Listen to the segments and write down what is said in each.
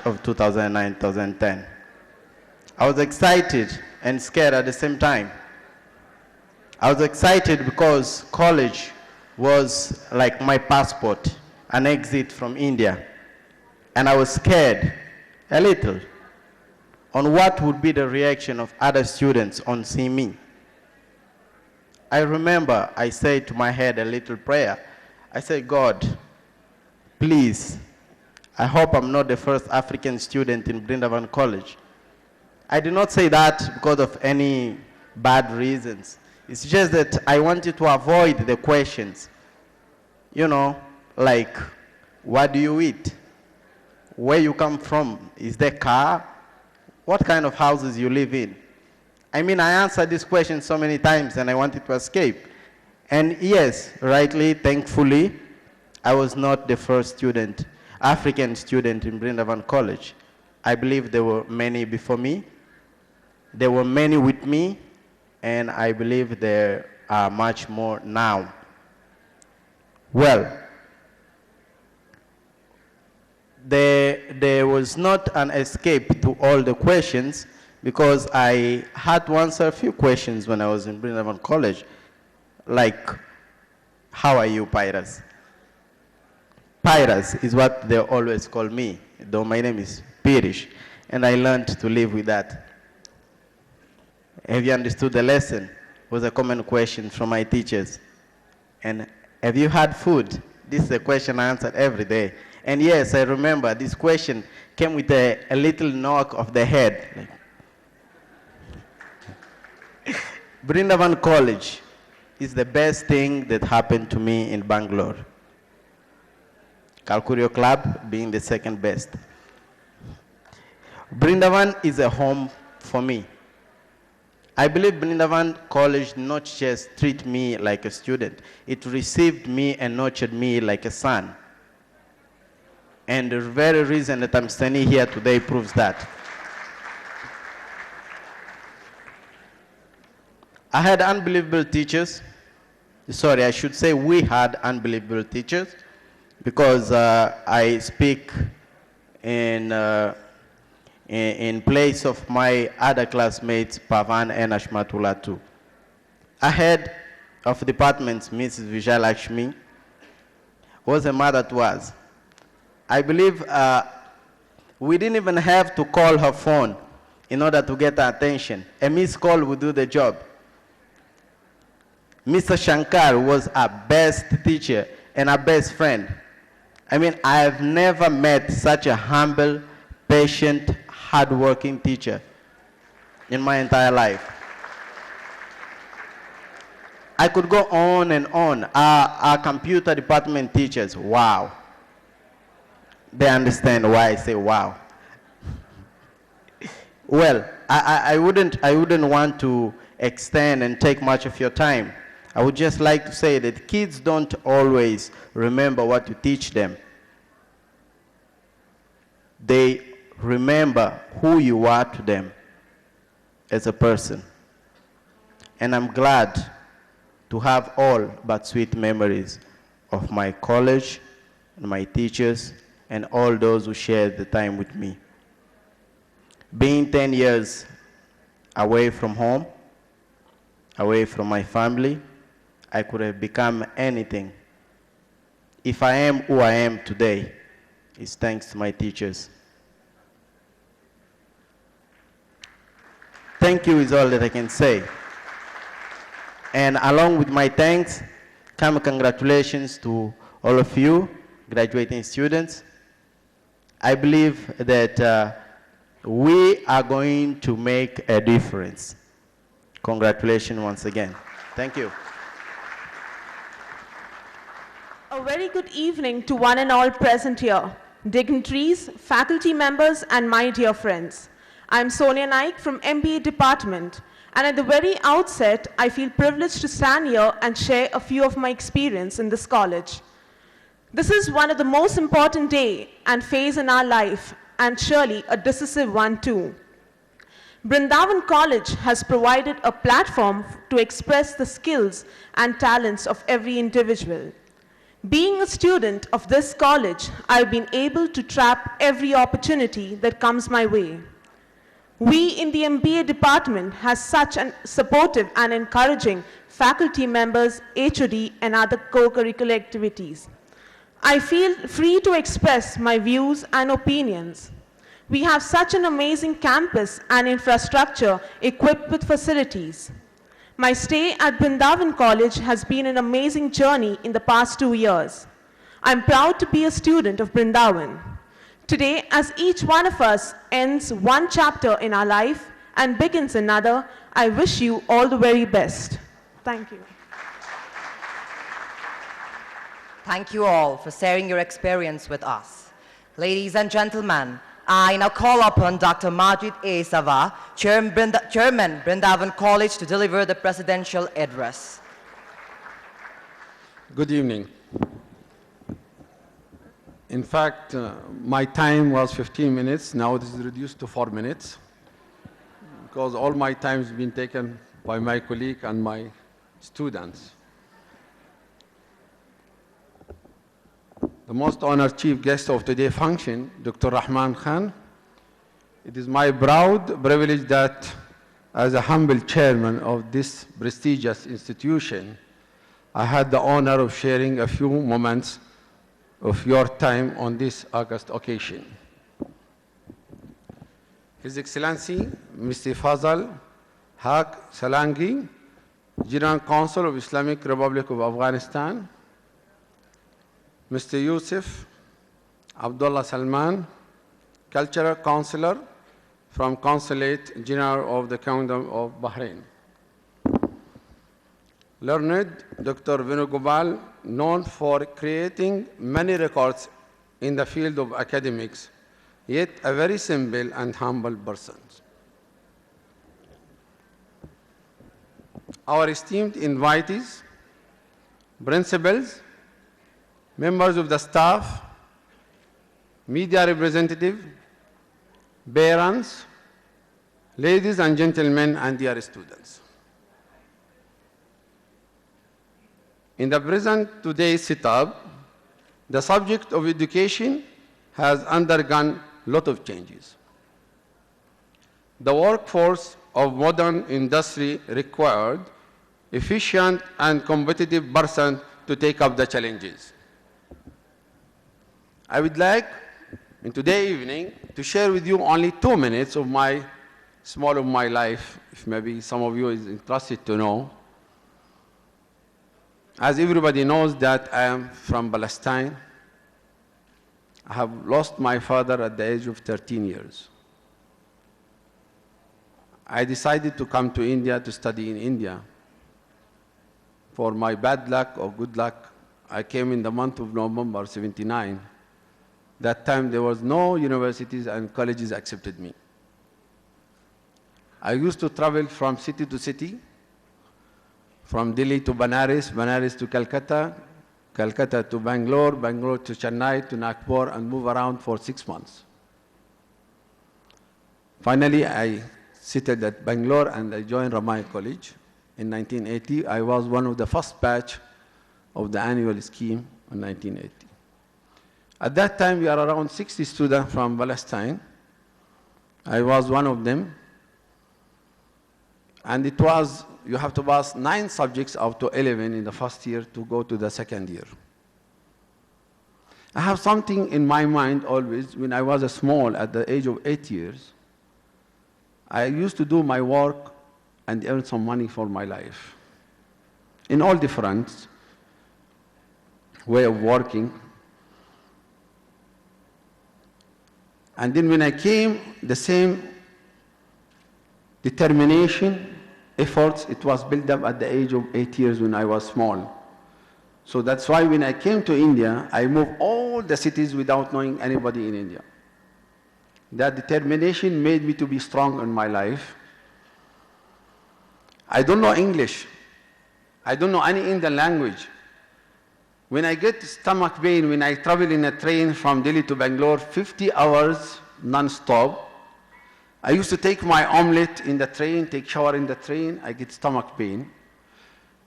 of 2009-2010. I was excited and scared at the same time. I was excited because college was like my passport, an exit from India. And I was scared a little on what would be the reaction of other students on seeing me. I remember I said to my head a little prayer. I said, God, please, I hope I'm not the first African student in Brindavan College. I did not say that because of any bad reasons. It's just that I wanted to avoid the questions. You know, like, what do you eat? Where you come from? Is there car? What kind of houses you live in? I mean, I answered this question so many times and I wanted to escape. And yes, rightly, thankfully, I was not the first student, African student in Brindavan College. I believe there were many before me. There were many with me, and I believe there are much more now. Well, there was not an escape to all the questions because I had to answer a few questions when I was in Brindavan College, like, how are you, Pyrus? Pyrus is what they always call me, though my name is Pirish, and I learned to live with that. Have you understood the lesson? Was a common question from my teachers. And have you had food? This is a question I answered every day. And yes, I remember this question came with a little knock of the head. Brindavan College is the best thing that happened to me in Bangalore. Kalkurio Club being the second best. Brindavan is a home for me. I believe Brindavan College not just treat me like a student, it received me and nurtured me like a son. And the very reason that I'm standing here today proves that. I had unbelievable teachers. Sorry, I should say we had unbelievable teachers because I speak in place of my other classmates, Pavan and Ashmatullah too. Ahead of departments, Mrs. Vijalakshmi was a mother to us. I believe we didn't even have to call her phone in order to get her attention. A missed call would do the job. Mr. Shankar was our best teacher and our best friend. I mean, I have never met such a humble, patient, hardworking teacher in my entire life. I could go on and on. Our computer department teachers, wow. They understand why I say wow. Well, I wouldn't want to extend and take much of your time. I would just like to say that kids don't always remember what you teach them. They remember who you are to them as a person. And I'm glad to have all but sweet memories of my college and my teachers and all those who shared the time with me. Being 10 years away from home, away from my family, I could have become anything. If I am who I am today, it's thanks to my teachers. Thank you is all that I can say. And along with my thanks, come congratulations to all of you, graduating students. I believe that we are going to make a difference. Congratulations once again. Thank you. A very good evening to one and all present here, dignitaries, faculty members, and my dear friends. I'm Sonia Naik from MBA Department, and at the very outset, I feel privileged to stand here and share a few of my experience in this college. This is one of the most important day and phase in our life, and surely a decisive one too. Brindavan College has provided a platform to express the skills and talents of every individual. Being a student of this college, I've been able to trap every opportunity that comes my way. We in the MBA department has such an supportive and encouraging faculty members, HOD, and other co-curricular activities. I feel free to express my views and opinions. We have such an amazing campus and infrastructure equipped with facilities. My stay at Brindavan College has been an amazing journey in the past 2 years. I'm proud to be a student of Brindavan. Today, as each one of us ends one chapter in our life and begins another, I wish you all the very best. Thank you. Thank you all for sharing your experience with us. Ladies and gentlemen, I now call upon Dr. Majid A. Sava, Chairman Brindavan College, to deliver the presidential address. Good evening. In fact, my time was 15 minutes. Now it is reduced to 4 minutes because all my time has been taken by my colleague and my students. The most honored chief guest of today's function, Dr. Rahman Khan. It is my proud privilege that as a humble chairman of this prestigious institution, I had the honor of sharing a few moments of your time on this August occasion. His Excellency, Mr. Fazal Haq Salangi, General Counsel of Islamic Republic of Afghanistan, Mr. Yusuf Abdullah Salman, Cultural Counselor from Consulate General of the Kingdom of Bahrain. Learned Dr. Venugopal, known for creating many records in the field of academics, yet a very simple and humble person. Our esteemed invitees, principals, members of the staff, media representative, parents, ladies and gentlemen, and dear students. In the present today's setup, the subject of education has undergone a lot of changes. The workforce of modern industry required efficient and competitive person to take up the challenges. I would like, in today's evening, to share with you only 2 minutes of my life, if maybe some of you is interested to know. As everybody knows that I am from Palestine. I have lost my father at the age of 13 years. I decided to come to India to study in India. For my bad luck or good luck, I came in the month of November, 79. That time there was no universities and colleges accepted me. I used to travel from city to city, from Delhi to Banaras, Banaras to Calcutta, Calcutta to Bangalore, Bangalore to Chennai to Nagpur, and move around for 6 months. Finally, I settled at Bangalore and I joined Ramai College. In 1980, I was one of the first batch of the annual scheme in 1980. At that time, we are around 60 students from Palestine. I was one of them. And it was, you have to pass 9 subjects out of 11 in the first year to go to the second year. I have something in my mind always. When I was small, at the age of 8 years, I used to do my work and earn some money for my life. In all different way of working. And then when I came, the same determination, efforts, it was built up at the age of 8 years when I was small. So that's why when I came to India, I moved all the cities without knowing anybody in India. That determination made me to be strong in my life. I don't know English. I don't know any Indian language. When I get stomach pain, when I travel in a train from Delhi to Bangalore, 50 hours non-stop, I used to take my omelette in the train, take shower in the train, I get stomach pain.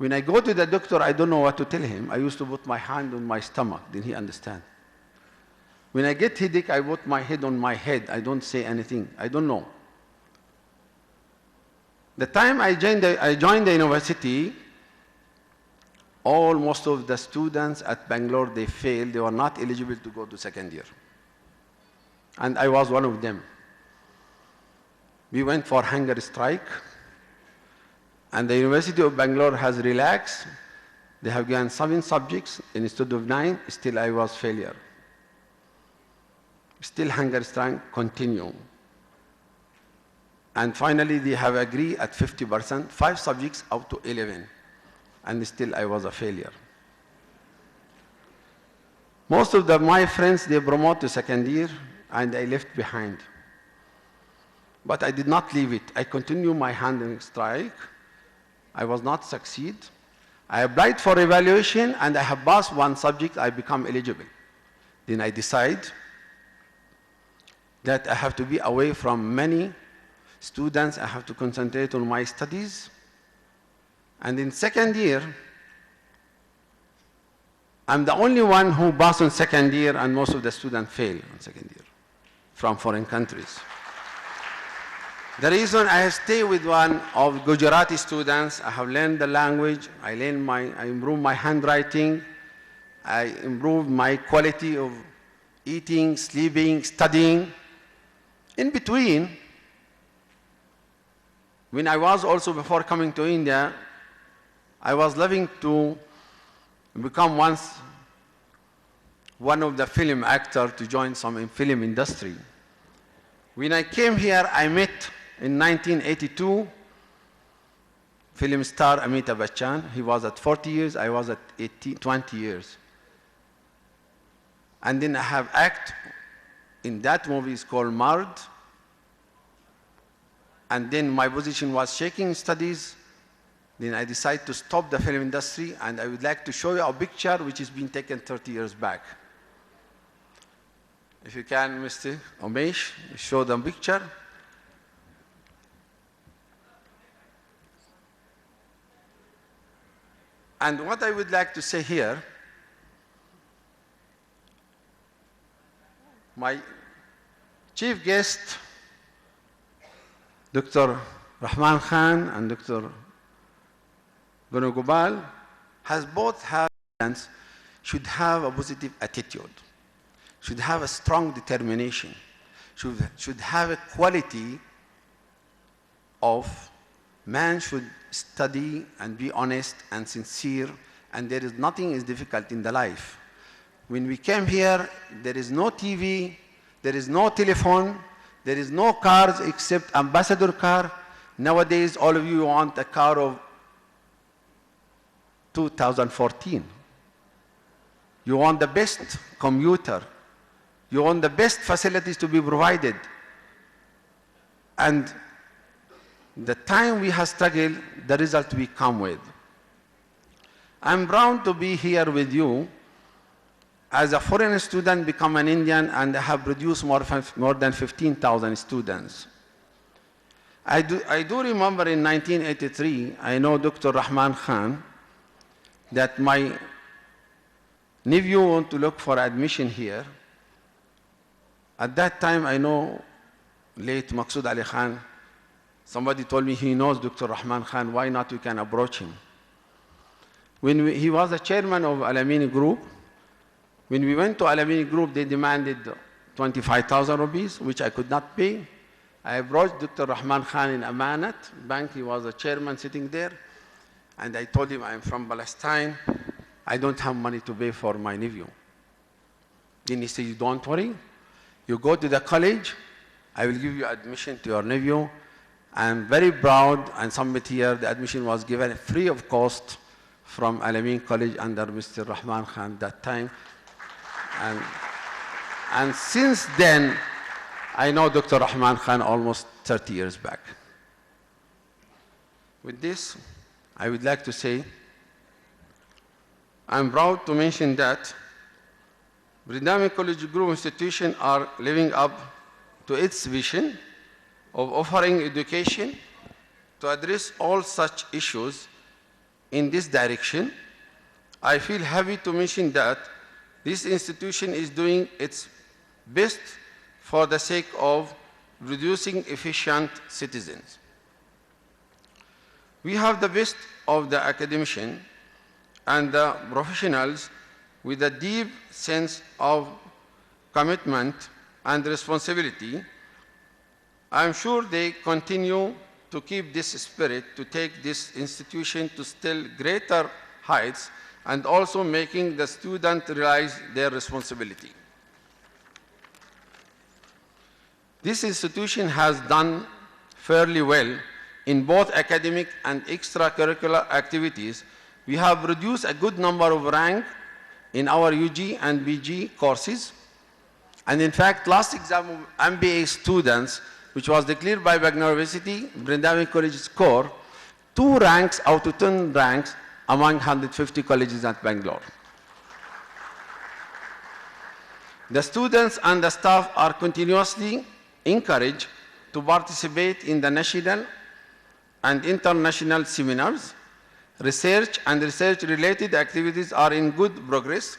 When I go to the doctor, I don't know what to tell him. I used to put my hand on my stomach. Did he understand? When I get headache, I put my head on my head. I don't say anything. I don't know. The time I joined the university, most of the students at Bangalore, they failed. They were not eligible to go to second year. And I was one of them. We went for hunger strike. And the University of Bangalore has relaxed. They have given 7 subjects instead of 9. Still, I was failure. Still, hunger strike continue. And finally, they have agreed at 50%, 5 subjects out to 11. And still, I was a failure. Most of my friends, they promote to second year, and I left behind. But I did not leave it. I continued my hunger strike. I was not succeed. I applied for evaluation, and I have passed 1 subject. I become eligible. Then I decide that I have to be away from many students. I have to concentrate on my studies. And in second year, I'm the only one who passed on second year, and most of the students fail on second year from foreign countries. The reason I stay with one of Gujarati students, I have learned the language, I improved my handwriting, I improved my quality of eating, sleeping, studying. In between, when I was also, before coming to India, I was loving to become once one of the film actors, to join some film industry. When I came here, I met in 1982 film star Amitabh Bachchan. He was at 40 years, I was at 20 years. And then I have acted in that movie, it's called Mard. And then my position was shaking studies. Then I decided to stop the film industry, and I would like to show you a picture which has been taken 30 years back. If you can, Mr. Umesh, show the picture. And what I would like to say here, my chief guest, Dr. Rahman Khan and Dr. Gunugopal, should have a positive attitude, should have a strong determination, should have a quality of man should study and be honest and sincere, and there is nothing is difficult in the life. When we came here, there is no TV, there is no telephone, there is no cars except ambassador car. Nowadays, all of you want a car of 2014. You want the best computer. You want the best facilities to be provided. And the time we have struggled, the result we come with. I'm proud to be here with you. As a foreign student, become an Indian, and I have produced more than 15,000 students. I do remember in 1983, I know Dr. Rahman Khan, that my nephew wanted to look for admission here. At that time, I know late Maqsood Ali Khan, somebody told me he knows Dr. Rahman Khan, why not we can approach him. He was the chairman of Alamini Group. When we went to Alamini Group, they demanded 25,000 rupees, which I could not pay. I approached Dr. Rahman Khan in Amanat Bank. He was the chairman sitting there. And I told him, I'm from Palestine. I don't have money to pay for my nephew. Then he said, don't worry. You go to the college. I will give you admission to your nephew. I'm very proud and submit here. The admission was given free of cost from Alamein College under Mr. Rahman Khan that time. And since then, I know Dr. Rahman Khan almost 30 years back. With this, I would like to say, I'm proud to mention that Brindavan College Group institutions are living up to its vision of offering education to address all such issues in this direction. I feel happy to mention that this institution is doing its best for the sake of producing efficient citizens. We have the best of the academicians and the professionals with a deep sense of commitment and responsibility. I am sure they continue to keep this spirit to take this institution to still greater heights and also making the student realize their responsibility. This institution has done fairly well in both academic and extracurricular activities. We have produced a good number of ranks in our UG and BG courses. And in fact, last exam of MBA students, which was declared by Bangalore University, Brindavan College score 2 ranks out of 10 ranks among 150 colleges at Bangalore. The students and the staff are continuously encouraged to participate in the national and international seminars. Research and research-related activities are in good progress.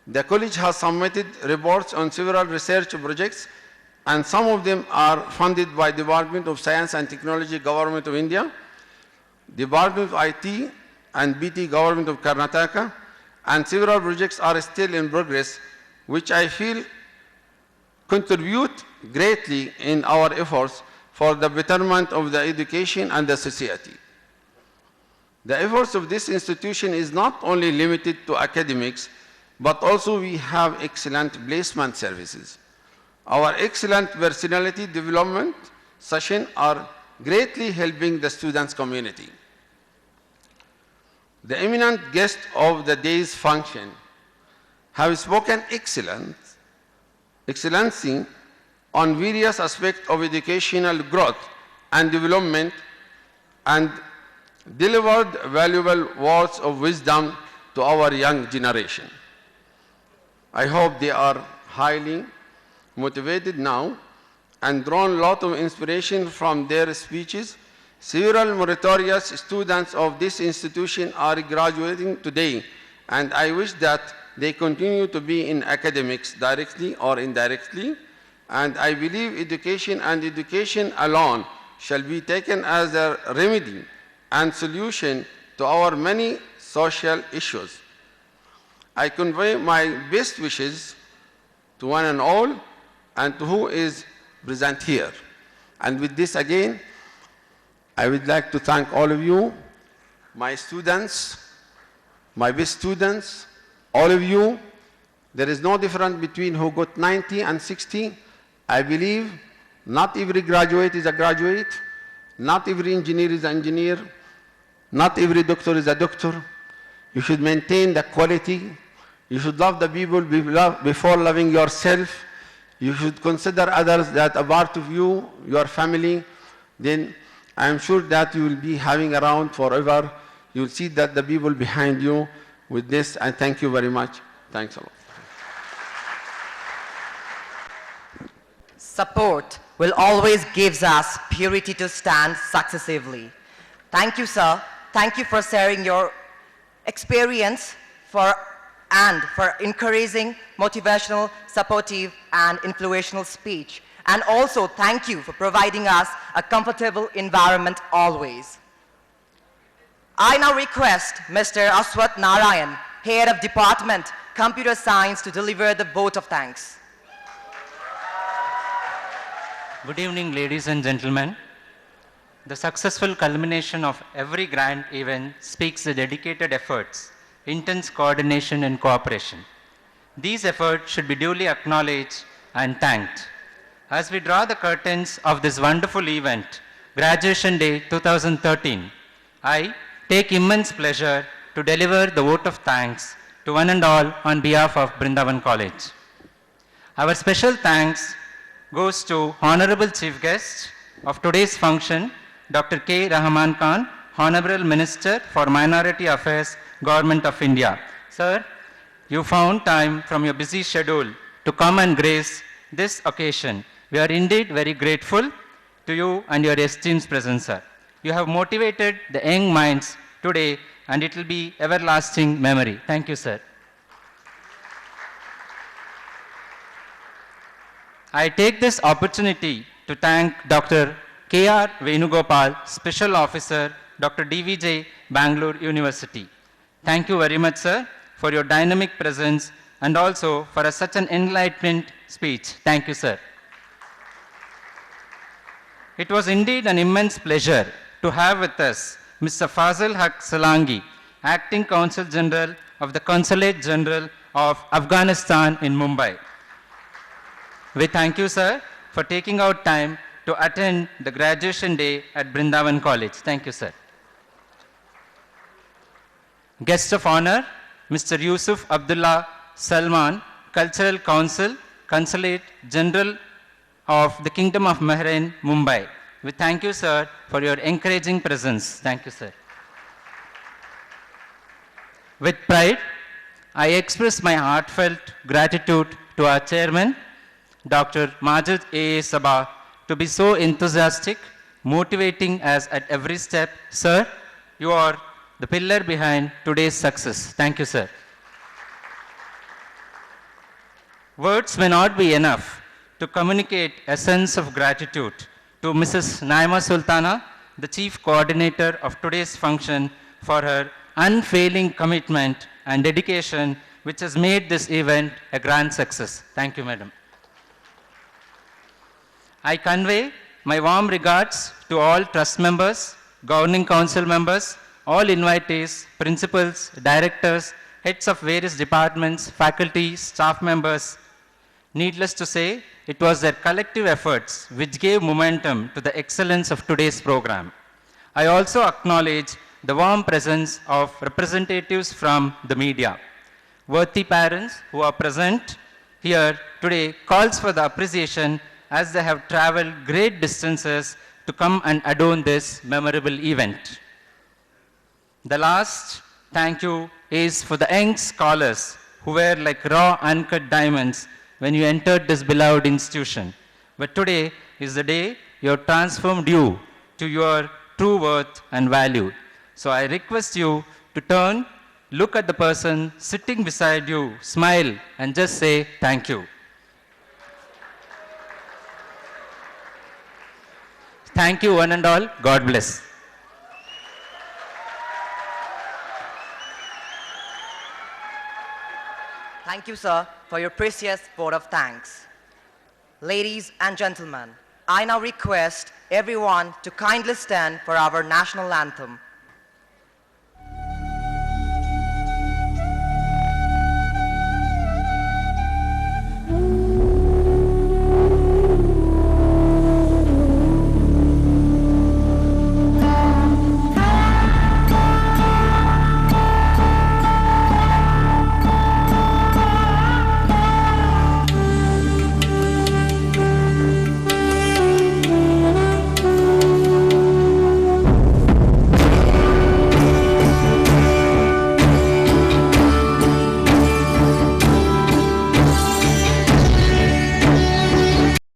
The college has submitted reports on several research projects, and some of them are funded by Department of Science and Technology, Government of India, Department of IT and BT, Government of Karnataka, and several projects are still in progress, which I feel contribute greatly in our efforts for the betterment of the education and the society. The efforts of this institution is not only limited to academics, but also we have excellent placement services. Our excellent personality development sessions are greatly helping the students' community. The eminent guests of the day's function have spoken excellency on various aspects of educational growth and development and delivered valuable words of wisdom to our young generation. I hope they are highly motivated now and drawn a lot of inspiration from their speeches. Several meritorious students of this institution are graduating today, and I wish that they continue to be in academics directly or indirectly, and I believe education and education alone shall be taken as a remedy and solution to our many social issues. I convey my best wishes to one and all and to who is present here. And with this again, I would like to thank all of you, my students, my best students, all of you. There is no difference between who got 90 and 60. I believe not every graduate is a graduate, not every engineer is an engineer, not every doctor is a doctor. You should maintain the quality. You should love the people before loving yourself. You should consider others that are part of you, your family. Then I am sure that you will be having around forever. You will see that the people behind you. With this, I thank you very much. Thanks a lot. Support will always give us purity to stand successively. Thank you, sir. Thank you for sharing your experience and for encouraging motivational, supportive, and influential speech. And also, thank you for providing us a comfortable environment always. I now request Mr. Aswat Narayan, Head of Department, Computer Science, to deliver the vote of thanks. Good evening, ladies and gentlemen. The successful culmination of every grand event speaks the dedicated efforts, intense coordination and cooperation. These efforts should be duly acknowledged and thanked. As we draw the curtains of this wonderful event, Graduation Day 2013, I take immense pleasure to deliver the vote of thanks to one and all on behalf of Brindavan College. Our special thanks goes to Honorable Chief Guest of today's function, Dr. K. Rahman Khan, Honorable Minister for Minority Affairs, Government of India. Sir, you found time from your busy schedule to come and grace this occasion. We are indeed very grateful to you and your esteemed presence, sir. You have motivated the young minds today and it will be everlasting memory. Thank you, sir. I take this opportunity to thank Dr. K.R. Venugopal, Special Officer, Dr. DVJ, Bangalore University. Thank you very much, sir, for your dynamic presence and also for such an enlightenment speech. Thank you, sir. It was indeed an immense pleasure to have with us Mr. Fazil Haq Salangi, Acting Consul General of the Consulate General of Afghanistan in Mumbai. We thank you, sir, for taking out time to attend the graduation day at Brindavan College. Thank you, sir. Guest of honor, Mr. Yusuf Abdullah Salman, Cultural Council, Consulate General of the Kingdom of Bahrain, Mumbai. We thank you, sir, for your encouraging presence. Thank you, sir. With pride, I express my heartfelt gratitude to our chairman, Dr. Majid A. Sabah, to be so enthusiastic, motivating us at every step. Sir, you are the pillar behind today's success. Thank you, sir. Words may not be enough to communicate a sense of gratitude to Mrs. Naima Sultana, the chief coordinator of today's function, for her unfailing commitment and dedication, which has made this event a grand success. Thank you, madam. I convey my warm regards to all trust members, governing council members, all invitees, principals, directors, heads of various departments, faculty, staff members. Needless to say, it was their collective efforts which gave momentum to the excellence of today's program. I also acknowledge the warm presence of representatives from the media. Worthy parents who are present here today calls for the appreciation as they have traveled great distances to come and adorn this memorable event. The last thank you is for the young scholars who were like raw uncut diamonds when you entered this beloved institution. But today is the day you have transformed you to your true worth and value. So I request you to turn, look at the person sitting beside you, smile, and just say thank you. Thank you, one and all. God bless. Thank you, sir, for your precious vote of thanks. Ladies and gentlemen, I now request everyone to kindly stand for our national anthem,